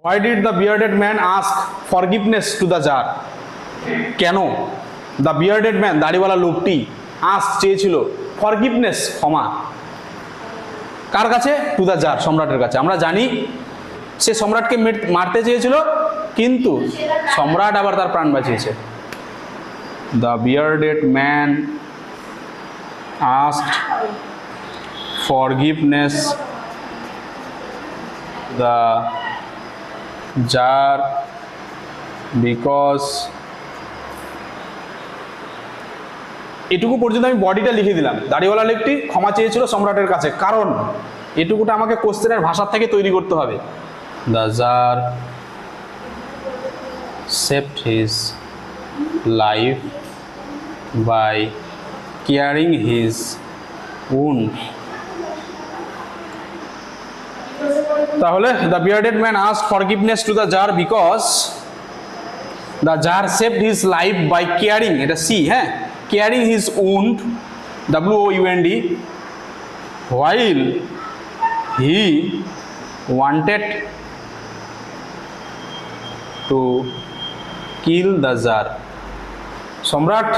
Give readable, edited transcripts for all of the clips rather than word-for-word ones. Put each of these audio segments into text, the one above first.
Why did the bearded man ask forgiveness to the jar? কেন the bearded man, দাড়িওয়ালা লোকটি, চেয়েছিল forgiveness, ক্ষমা, কার কাছে? টু দ্য জার, সম্রাটের কাছে। আমরা জানি সে সম্রাটকে মারতে চেয়েছিল, কিন্তু সম্রাট আবার তার প্রাণ বাঁচিয়েছে। The bearded man asked forgiveness the jar because এটুকু পর্যন্ত আমি বডিটা লিখে দিলাম। দাড়িওয়ালা লোকটি ক্ষমা চেয়েছিল সম্রাটের কাছে, কারণ এটুকুটা আমাকে কোশ্চেনের ভাষা থেকে তৈরি করতে হবে। The tsar saved his life by curing his wound. তাহলে the bearded man asked forgiveness to the jar because the jar saved his life by curing, এটা সি, হ্যাঁ, curing his wound, wound, while he wanted to kill the jar. সম্রাট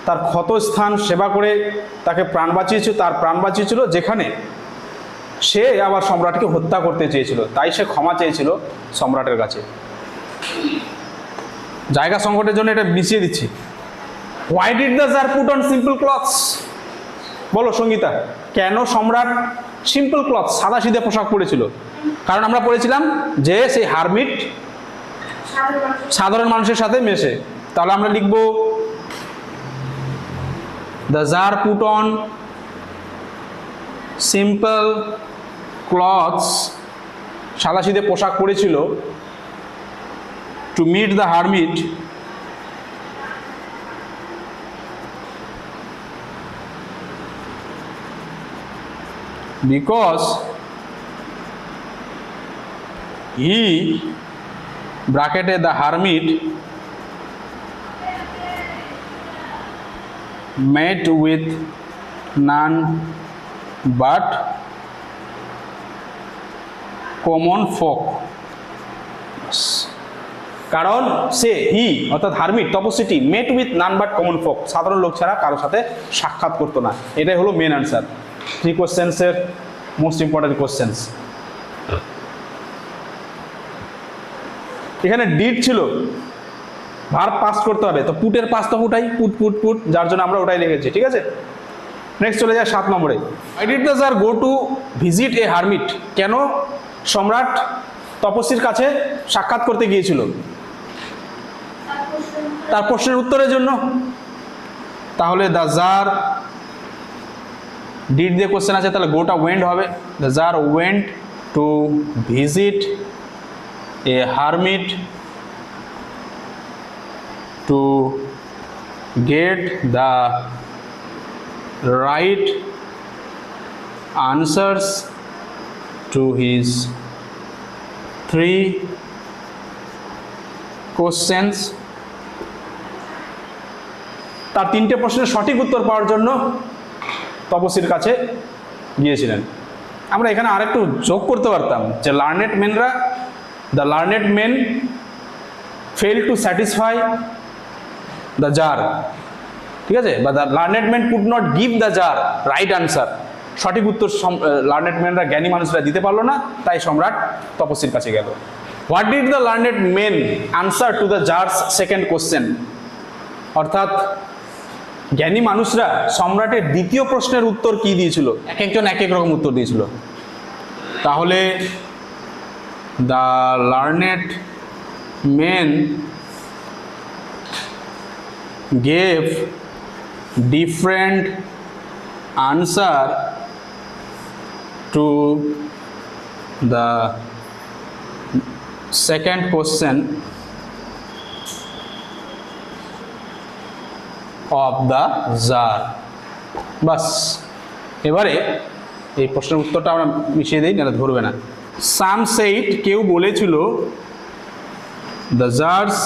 তার ক্ষত স্থান সেবা করে তাকে প্রাণ বাঁচিয়েছিল, তার প্রাণ বাঁচিয়েছিল, যেখানে সে আবার সম্রাটকে হত্যা করতে চেয়েছিল, তাই সে ক্ষমা চেয়েছিল সম্রাটের কাছে। জায়গা সংকটের জন্য এটা মিশিয়ে দিচ্ছি। Why did the tsar put on simple clothes? বলো সঙ্গীতা, কেন সম্রাট সিম্পল ক্লথ, সাদা সিধে পোশাক পরেছিল? কারণ আমরা পড়েছিলাম যে সেই হারমিট সাধারণ মানুষের সাথে মেশে। তাহলে আমরা লিখব the jar put on simple clothes, সাদাসিধে পোশাক পরেছিল, to meet the hermit because he bracketed the hermit met with none but common folk. কারণ সে অর্থাৎ হারমিট, তপস্বীটি, met with none but common folk, সাধারণ লোক ছাড়া কারোর সাথে সাক্ষাৎ করতো না। এটাই হলো মেন আনসার। 3 কোশ্চেন্সের মোস্ট ইম্পর্টেন্ট কোশ্চেন্স। এখানে ডিড ছিল, ভার্ব পাস করতে হবে, তো পুটের পাস তো পুটাই, পুট পুট পুট, যার জন্য আমরা ওটাই লিখেছি। ঠিক আছে, নেক্সট চলে যায় 7 নম্বরে। Why did the tsar go to visit a hermit? কেন সম্রাট তপস্বীর কাছে সাক্ষাৎ করতে গিয়েছিল? তার প্রশ্নের উত্তরের জন্য। তাহলে দ্য জার, ডিড দিয়ে কোশ্চেন আছে, তাহলে গোটা ওয়েন্ট হবে। The tsar went to visit a hermit to get the right answers to his 3 questions. তার 3টে প্রশ্নের সঠিক উত্তর পাওয়ার জন্য তপস্বীর কাছে গিয়েছিলেন। আমরা এখানে আরেকটু যোগ করতে পারতাম যে the learned men failed to satisfy the jar, ঠিক আছে, বা the learned man could not give the tsar right answer, সঠিক উত্তর লার্নেড ম্যানরা, জ্ঞানী মানুষরা দিতে পারলো না, তাই সম্রাট তপস্বীর কাছে গেল। What did the learned main answer to the jars second question? অর্থাৎ জ্ঞানী মানুষরা সম্রাটের দ্বিতীয় প্রশ্নের উত্তর কি দিয়েছিল? এক একজন এক এক রকম উত্তর দিয়েছিল। তাহলে the learned men gave different answer to the second question of the jar. বাস, এবারে এই প্রশ্নের উত্তরটা আমরা মিশিয়ে দিই, নাহলে ধরবে না। সাম সেইড, কেউ বলেছিল, the jar's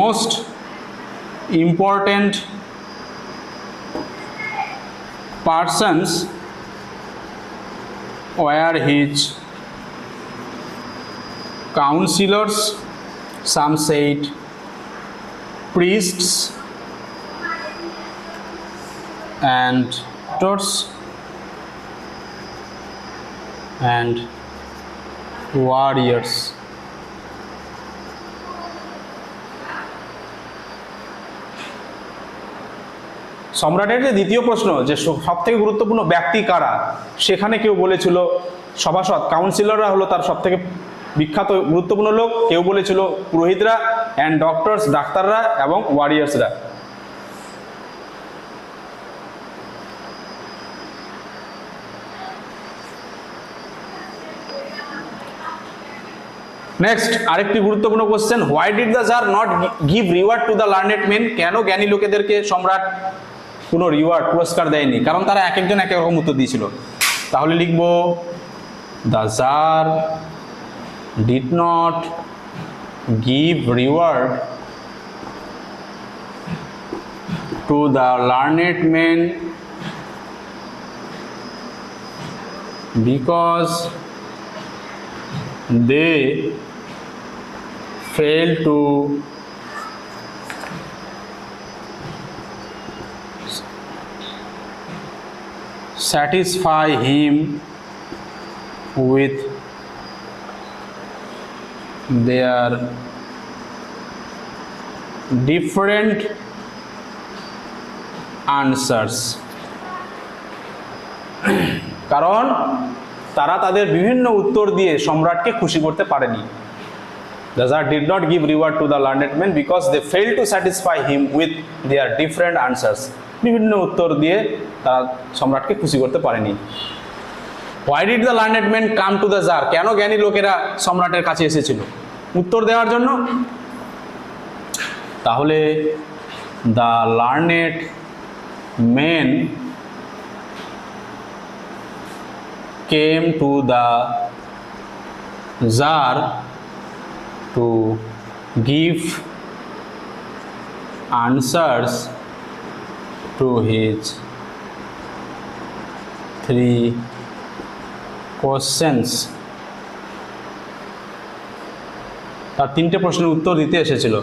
most important persons were his counselors, some said priests and doctors and warriors. সম্রাটের যে দ্বিতীয় প্রশ্ন যে সব থেকে গুরুত্বপূর্ণ ব্যক্তি কারা, সেখানে কেউ বলেছিল সভাসদ, কাউন্সিলররা হলো তার সব থেকে বিখ্যাত গুরুত্বপূর্ণ লোক, কেউ বলেছিল পুরোহিতরা অ্যান্ড ডক্টরস, ডাক্তাররা, এবং ওয়ারিয়ার্সরা। নেক্সট আরেকটি গুরুত্বপূর্ণ question, why did the tsar not give reward to the learned men? কেন জ্ঞানী লোকেদেরকে সম্রাট কোনো রিওয়ার্ড, পুরস্কার দেয়নি? কারণ তারা এক একজন এক এক রকম উত্তর দিয়েছিল। তাহলে লিখব the tsar did not give reward to the learned men because they failed to satisfy him with their different answers. কারণ তারা তাদের বিভিন্ন উত্তর দিয়ে সম্রাটকে খুশি করতে পারেনি। The Tsar did not give reward to the learned men because they failed to satisfy him with their different answers. বিভিন্ন উত্তর দিয়ে তারা সম্রাটকে খুশি করতে পারেনি। Why did the learned men come to the Tsar? কেন জ্ঞানী লোকেরা সম্রাটের কাছে এসেছিল? উত্তর দেওয়ার জন্য। তাহলে the learned men came to the Tsar to give answers to his 3 questions. তার 3টে প্রশ্নের উত্তর দিতে এসেছিল।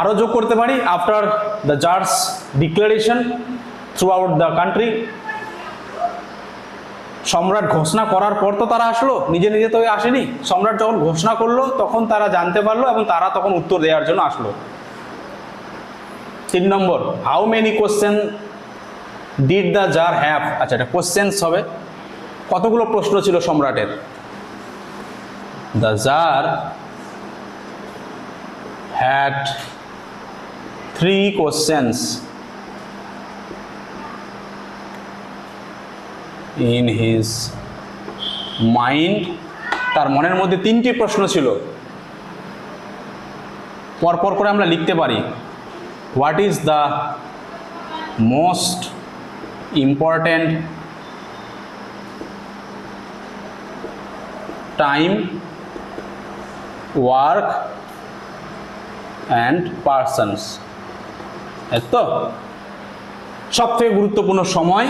আরও যোগ করতে পারি, after the jars declaration through out the country, সম্রাট ঘোষণা করার পর তো তারা আসলো, নিজে নিজে তো আসেনি। সম্রাট যখন ঘোষণা করলো তখন তারা জানতে পারলো এবং তারা তখন উত্তর দেওয়ার জন্য আসলো। 3 নম্বর, how many question did the Tsar have? আচ্ছা, এটা কোশ্চেন্স হবে। কতগুলো প্রশ্ন ছিল সম্রাটের? The Tsar had 3 questions in his mind. তার মনের মধ্যে 3টি প্রশ্ন ছিল। পরপর করে আমরা লিখতে পারি। What is the most important time, work and persons? এত সবথেকে গুরুত্বপূর্ণ সময়,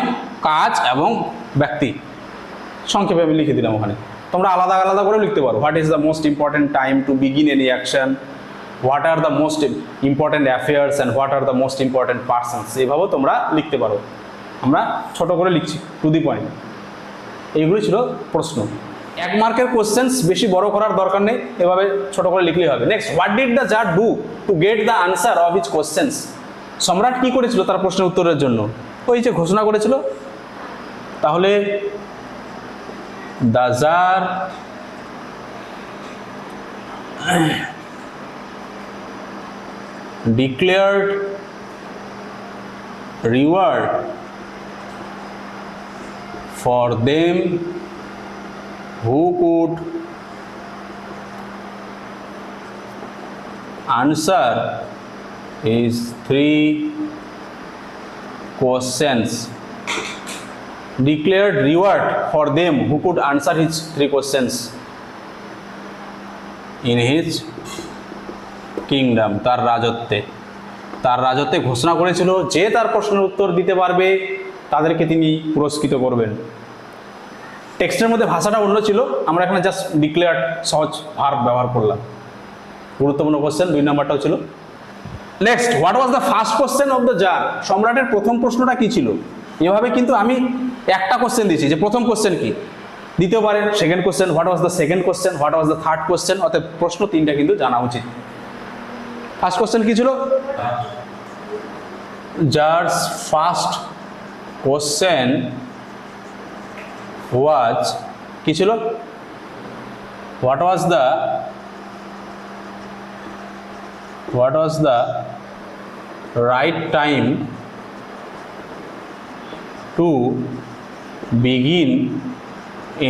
কাজ এবং ব্যক্তি। সংক্ষেপে আমি লিখে দিলাম ওখানে, তোমরা আলাদা আলাদা করে লিখতে পারো। What is the most important time to begin any action, what are the most important affairs and what are the most important persons. এইভাবেও তোমরা লিখতে পারো। আমরা ছোট করে লিখছি, টু দি পয়েন্ট। এইগুলি ছিল প্রশ্ন। 1 মার্কের কোশ্চেন্স, বেশি বড় করার দরকার নেই, এভাবে ছোট করে লিখলেই হবে। Next, what did the tsar do to get the answer of his questions? সম্রাট কি করেছিল তার প্রশ্নের উত্তরের জন্য? ওই যে ঘোষণা করেছিল। তাহলে the tsar declared reward for them who could answer his 3 questions. Declared reward for them who could answer his 3 questions in his kingdom, তার রাজত্বে। তার রাজত্বে ঘোষণা করেছিল যে তার প্রশ্নের উত্তর দিতে পারবে তাদেরকে তিনি পুরস্কৃত করবেন। টেক্সটের মধ্যে ভাষাটা অন্য ছিল, আমরা এখানে জাস্ট ডিক্লেয়ার্ড সহজ ভার্ব ব্যবহার করলাম। গুরুত্বপূর্ণ কোশ্চেন 2 নাম্বারটাও ছিল। Next, what was the first question of the tsar? সম্রাটের প্রথম প্রশ্নটা কি ছিল? এভাবে কিন্তু আমি একটা কোশ্চেন দিয়েছি যে প্রথম কোশ্চেন কি, দ্বিতীয়বারের second question what was the second question, what was the third question, অর্থাৎ প্রশ্ন 3টা কিন্তু জানা উচিত। ফার্স্ট কোশ্চেন কি ছিল? জার্স ফার্স্ট কোশ্চেন ওয়াজ কি ছিল? What was the right time to begin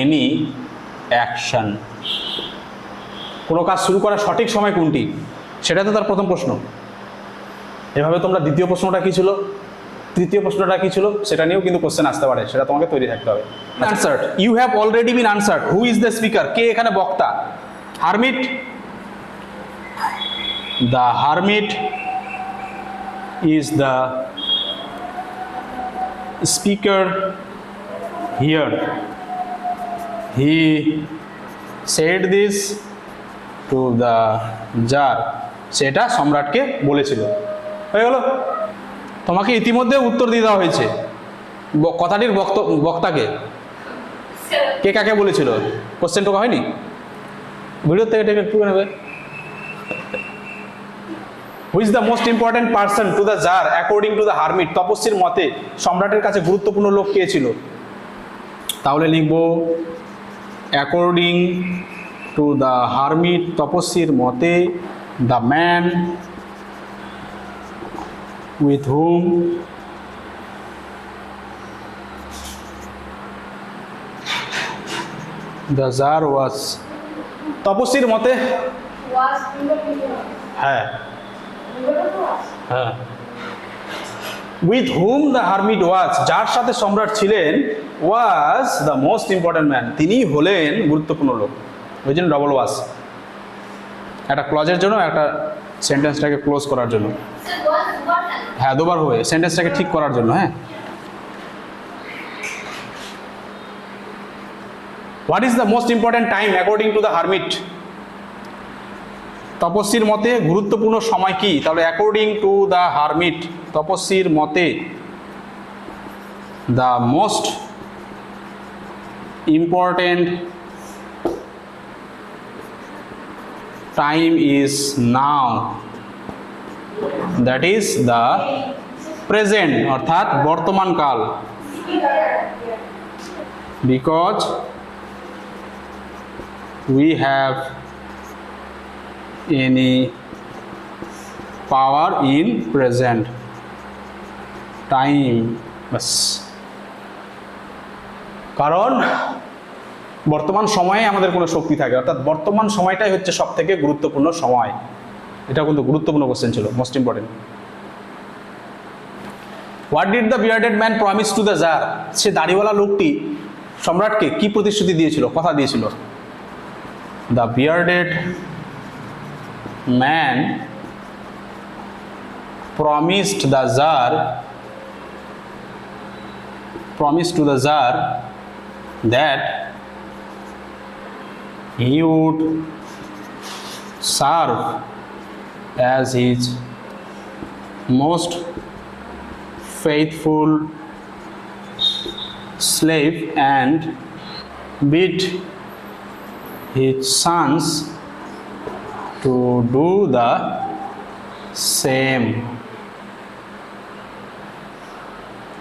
any action? কোনো কাজ শুরু করার সঠিক সময় কোনটি, সেটা তো তার প্রথম প্রশ্ন। এভাবে তোমরা দ্বিতীয় প্রশ্নটা কি ছিল, তৃতীয় প্রশ্নটা কি ছিল, সেটা নিয়েও কিন্তু কোশ্চেন আসতে পারে, সেটা তোমাকে তৈরি থাকতে হবে। Answered, you have already been answered. Who is the speaker? কে এখানে বক্তা? Hermit. The hermit is the speaker here. He said this to the Tsar. সেটা সম্রাটকে বলেছিল। হয়ে গেল? তোমাকে ইতিমধ্যে উত্তর দিয়ে দেওয়া হয়েছে। কথাটির বক্তাকে কে কাকে বলেছিল, কোশ্চেন টোকা হয়নি? ভিডিও থেকে একটু নেবে। Who is the most important person to the Tsar according to the hermit? তপস্বীর মতে সম্রাটের কাছে গুরুত্বপূর্ণ লোক কে ছিল? তাহলে লিখবো অ্যাকর্ডিং টু দ্য হারমিট, তপস্বীর মতে, the man with whom the Tsar was। তপস্বীর মতে, হ্যাঁ হ্যাঁ, with whom the hermit was, যার সাথে সম্রাট ছিলেন, was the most important man, তিনি হলেন গুরুত্বপূর্ণ লোক। ওই জন্য ডবল ওয়াজ, একটা ক্লজের জন্য, একটা সেন্টেন্সটাকে ক্লোজ করার জন্য। হ্যাঁ, দুবার হবে, সেন্টেন্সটাকে ঠিক করার জন্য। হ্যাঁ, what is the most important time according to the hermit? তপস্বীর মতে গুরুত্বপূর্ণ সময় কি? তাহলে অ্যাকর্ডিং টু দ্য হারমিট, তপস্বীর মতে, the most important time is now, that is the present, অর্থাৎ বর্তমান কাল। Because we have any power in present time, বাস। কারণ বর্তমান সময়ে আমাদের কোনো শক্তি থাকে, অর্থাৎ বর্তমান সময়টাই হচ্ছে সব থেকে গুরুত্বপূর্ণ সময়। এটা কিন্তু গুরুত্বপূর্ণ কোশ্চেন ছিল, most important. What did the bearded man promise to the Tsar? সে দাড়িওয়ালা লোকটি সম্রাটকে কি প্রতিশ্রুতি দিয়েছিল, কথা দিয়েছিল? The bearded man promised to the Tsar that he would serve as his most faithful slave and beat his sons to do the same.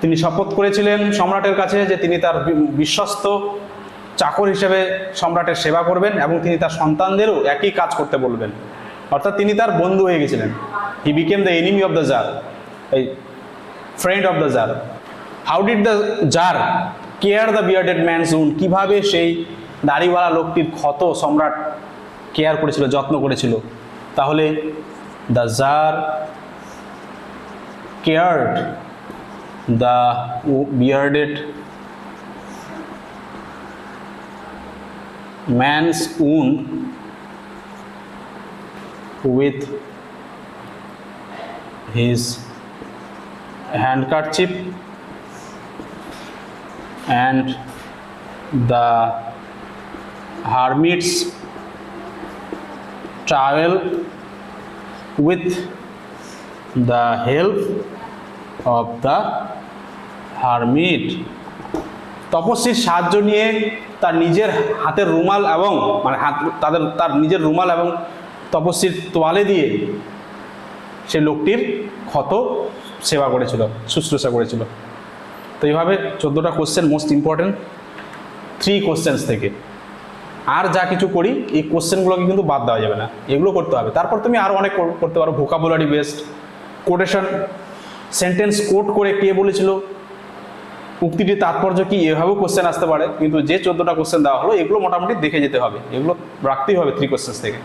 তিনি শপথ করেছিলেন সম্রাটের কাছে যে তিনি তার বিশ্বস্ত চাকর হিসেবে সম্রাটের সেবা করবেন এবং তিনি তার সন্তানদেরও একই কাজ করতে বলবেন। অর্থাৎ তিনি তার বন্ধু হয়ে গেছিলেন। He became the enemy of the Tsar, এই friend of the Tsar. How did the Tsar care the bearded man's wound? কিভাবে সেই দাড়িওয়ালা লোকটির ক্ষত সম্রাট কেয়ার করেছিল, যত্ন করেছিল? তাহলে the tsar cared the bearded man's wound with his handkerchief and the hermit's travel with the help of the hermit. তপস্বীর সাহায্য নিয়ে তার নিজের হাতের রুমাল এবং মানে তার নিজের রুমাল এবং তপস্বীর তোয়ালে দিয়ে সে লোকটির ক্ষত সেবা করেছিল, শুশ্রূষা করেছিল। তো এইভাবে 14টা কোশ্চেন মোস্ট ইম্পর্টেন্ট 3 কোশ্চেন্স থেকে। আর যা কিছু করি এই কোশ্চেনগুলোকে কিন্তু বাদ দেওয়া যাবে না, এগুলো করতে হবে। তারপর তুমি আরও অনেক করতে পারো, vocabulary based, quotation, sentence quote করে কে বলেছিল, উক্তিটির তাৎপর্য কি, এভাবেও কোশ্চেন আসতে পারে। কিন্তু যে 14টা কোশ্চেন দেওয়া হলো এগুলো মোটামুটি দেখে যেতে হবে, এগুলো রাখতেই হবে 3 কোশ্চেন্স থেকে।